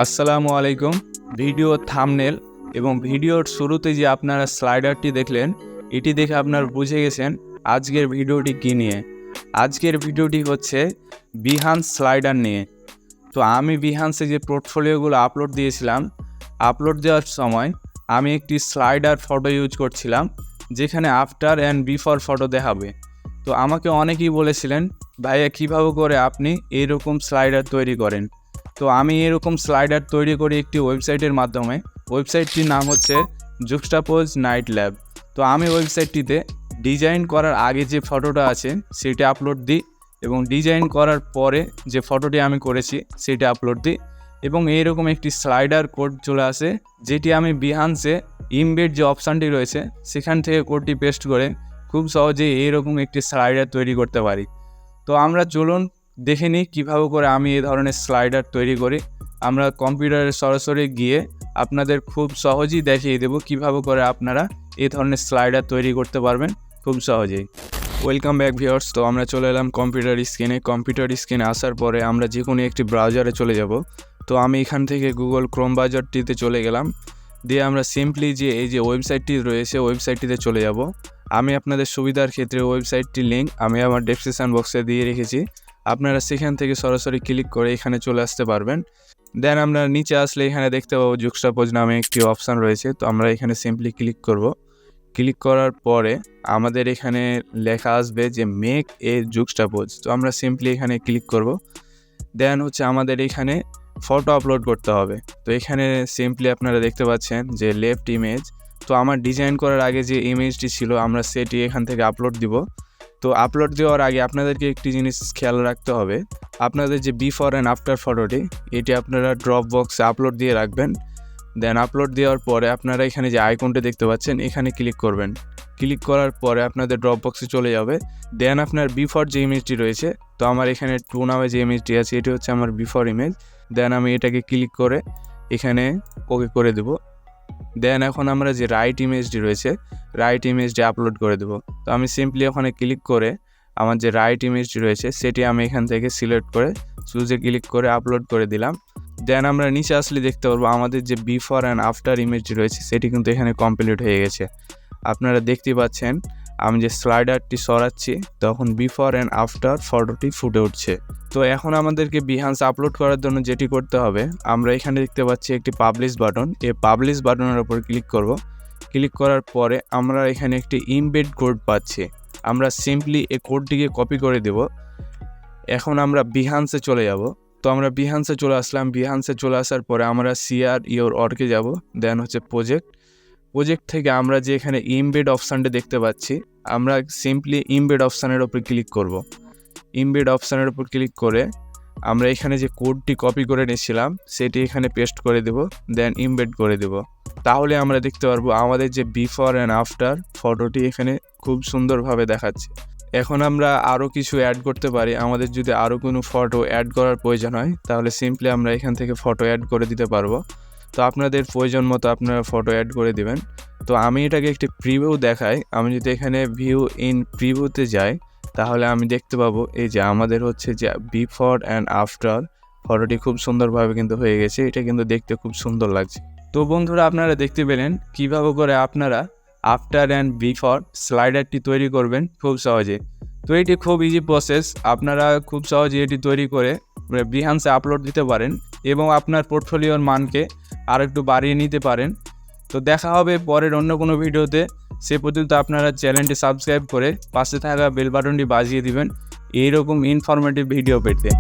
আসসালামু আলাইকুম। Video thumbnail এবং ভিডিওর শুরুতে যে আপনারা স্লাইডারটি দেখলেন, এটি দেখে আপনারা বুঝে গেছেন আজকের ভিডিওটি কী নিয়ে। আজকের ভিডিওটি হচ্ছে বিহান্স স্লাইডার নিয়ে। তো আমি বিহান্সে যে পোর্টফোলিওগুলো আপলোড দিয়েছিলাম, আপলোড দেওয়ার সময় আমি একটি স্লাইডার ফটো ইউজ করছিলাম, যেখানে আফটার অ্যান্ড বিফোর ফটো দেখাবে। তো আমাকে অনেকেই বলেছিলেন, ভাইয়া কীভাবে করে আপনি এইরকম স্লাইডার তৈরি করেন। তো আমি এরকম স্লাইডার তৈরি করি একটি ওয়েবসাইটের মাধ্যমে। ওয়েবসাইটটির নাম হচ্ছে জুক্সটাপোজ নাইট ল্যাব। তো আমি ওয়েবসাইটটিতে ডিজাইন করার আগে যে ফটোটা আছে সেটা আপলোড দিই, এবং ডিজাইন করার পরে যে ফটোটি আমি করেছি সেটা আপলোড দিই, এবং এইরকম একটি স্লাইডার কোড চলে আসে, যেটি আমি বিহান্সে ইমবেড যে অপশানটি রয়েছে সেখান থেকে কোডটি পেস্ট করে খুব সহজেই এইরকম একটি স্লাইডার তৈরি করতে পারি। তো আমরা চলুন দেখে নিই কীভাবে করে আমি এই ধরনের স্লাইডার তৈরি করি। আমরা কম্পিউটারে সরাসরি গিয়ে আপনাদের খুব সহজেই দেখিয়ে দেব কীভাবে করে আপনারা এই ধরনের স্লাইডার তৈরি করতে পারবেন খুব সহজেই। Welcome back viewers. তো আমরা চলে এলাম কম্পিউটার স্ক্রিনে। কম্পিউটার স্ক্রিনে আসার পরে আমরা যে কোনো একটি ব্রাউজারে চলে যাব। তো আমি এখান থেকে গুগল ক্রোম ব্রাউজারটিতে চলে গেলাম, দিয়ে আমরা সিম্পলি যে এই যে ওয়েবসাইটটি রয়েছে ওয়েবসাইটটিতে চলে যাব। আমি আপনাদের সুবিধার ক্ষেত্রে ওয়েবসাইটটির লিঙ্ক আমি আমার ডেসক্রিপশন বক্সে দিয়ে রেখেছি, আপনারা সেখান থেকে সরাসরি ক্লিক করে এখানে চলে আসতে পারবেন। দেন আমরা নিচে আসলে এখানে দেখতে পাবো জুক্সটাপোজ নামে একটি অপশান রয়েছে। তো আমরা এখানে সিম্পলি ক্লিক করব। ক্লিক করার পরে আমাদের এখানে লেখা আসবে যে মেক এ জুক্সটাপোজ। তো আমরা সিম্পলি এখানে ক্লিক করব। দেন হচ্ছে আমাদের এখানে ফটো আপলোড করতে হবে। তো এখানে সিম্পলি আপনারা দেখতে পাচ্ছেন যে লেফট ইমেজ। তো আমার ডিজাইন করার আগে যে ইমেজটি ছিল আমরা সেটি এখান থেকে আপলোড দিব। তো আপলোড দেওয়ার আগে আপনাদেরকে একটি জিনিস খেয়াল রাখতে হবে, আপনাদের যে বিফোর অ্যান্ড আফটার ফটোটি এটি আপনারা ড্রপ বক্সে আপলোড দিয়ে রাখবেন। দেন আপলোড দেওয়ার পরে আপনারা এখানে যে আইকনটি দেখতে পাচ্ছেন এখানে ক্লিক করবেন। ক্লিক করার পরে আপনাদের ড্রপ বক্সে চলে যাবে। দেন আপনার বিফোর যে ইমেজটি রয়েছে, তো আমার এখানে 2 নামে যে ইমেজটি আছে এটি হচ্ছে আমার বিফোর ইমেজ। দেন আমি এটাকে ক্লিক করে এখানে ওকে করে দেব। দেন এখন আমরা যে রাইট ইমেজটি রয়েছে রাইট ইমেজটি আপলোড করে দেব। তো আমি সিম্পলি ওখানে ক্লিক করে আমার যে রাইট ইমেজটি রয়েছে সেটি আমি এখান থেকে সিলেক্ট করে চুজে ক্লিক করে আপলোড করে দিলাম। দেন আমরা নিচে আসলে দেখতে পারবো আমাদের যে বিফোর অ্যান্ড আফটার ইমেজটি রয়েছে সেটি কিন্তু এখানে কমপ্লিট হয়ে গেছে। আপনারা দেখতে পাচ্ছেন আমি যে স্লাইডারটি সরাচ্ছি তখন বিফোর অ্যান্ড আফটার ফটোটি ফুটে উঠছে। তো এখন আমাদেরকে বিহান্স আপলোড করার জন্য যেটি করতে হবে, আমরা এখানে দেখতে পাচ্ছি একটি পাবলিশ বাটন। এই পাবলিশ বাটনের উপর ক্লিক করব। ক্লিক করার পরে আমরা এখানে একটি ইমবেড কোড পাচ্ছি। আমরা সিম্পলি এই কোডটিকে কপি করে দেব। এখন আমরা বিহান্সে চলে যাব। তো আমরা বিহান্সে চলে আসলাম। বিহান্সে চলে আসার পরে আমরা সিআর ইওর অর্কে যাব। দেন হচ্ছে প্রজেক্ট থেকে আমরা যে এখানে ইমবেড অপশানটা দেখতে পাচ্ছি আমরা সিম্পলি ইমবেড অপশানের উপর ক্লিক করব। ইমবেড অপশানের উপর ক্লিক করে আমরা এখানে যে কোডটি কপি করে নিয়েছিলাম সেটি এখানে পেস্ট করে দেব। দেন ইমবেড করে দেব। তাহলে আমরা দেখতে পারবো আমাদের যে বিফোর অ্যান্ড আফটার ফটোটি এখানে খুব সুন্দরভাবে দেখাচ্ছে। এখন আমরা আরও কিছু অ্যাড করতে পারি। আমাদের যদি আরও কোনো ফটো অ্যাড করার প্রয়োজন হয় তাহলে সিম্পলি আমরা এখান থেকে ফটো অ্যাড করে দিতে পারবো। তো আপনাদের প্রয়োজন মতো আপনারা ফটো অ্যাড করে দিবেন। তো আমি এটাকে একটি প্রিভিউ দেখাই। আমি যদি এখানে ভিউ ইন প্রিভিউতে যাই তাহলে আমি দেখতে পাবো এই যে আমাদের হচ্ছে যে বিফোর অ্যান্ড আফটার ফটোটি খুব সুন্দরভাবে কিন্তু হয়ে গেছে। এটা কিন্তু দেখতে খুব সুন্দর লাগছে। তো বন্ধুরা আপনারা দেখতে পেলেন কীভাবে করে আপনারা আফটার অ্যান্ড বিফোর স্লাইডারটি তৈরি করবেন খুব সহজে। তো এটি খুব ইজি প্রসেস, আপনারা খুব সহজে এটি তৈরি করে বিহান্সে আপলোড দিতে পারেন এবং আপনার পোর্টফোলিওর মানকে আর একটু বাড়িয়ে নিতে পারেন। তো দেখা হবে পরের অন্য কোনো ভিডিওতে। সে পর্যন্ত আপনারা চ্যানেলটি সাবস্ক্রাইব করে পাশে থাকা বেল বাটনটি বাজিয়ে দিবেন এইরকম ইনফরমেটিভ ভিডিও পেতে।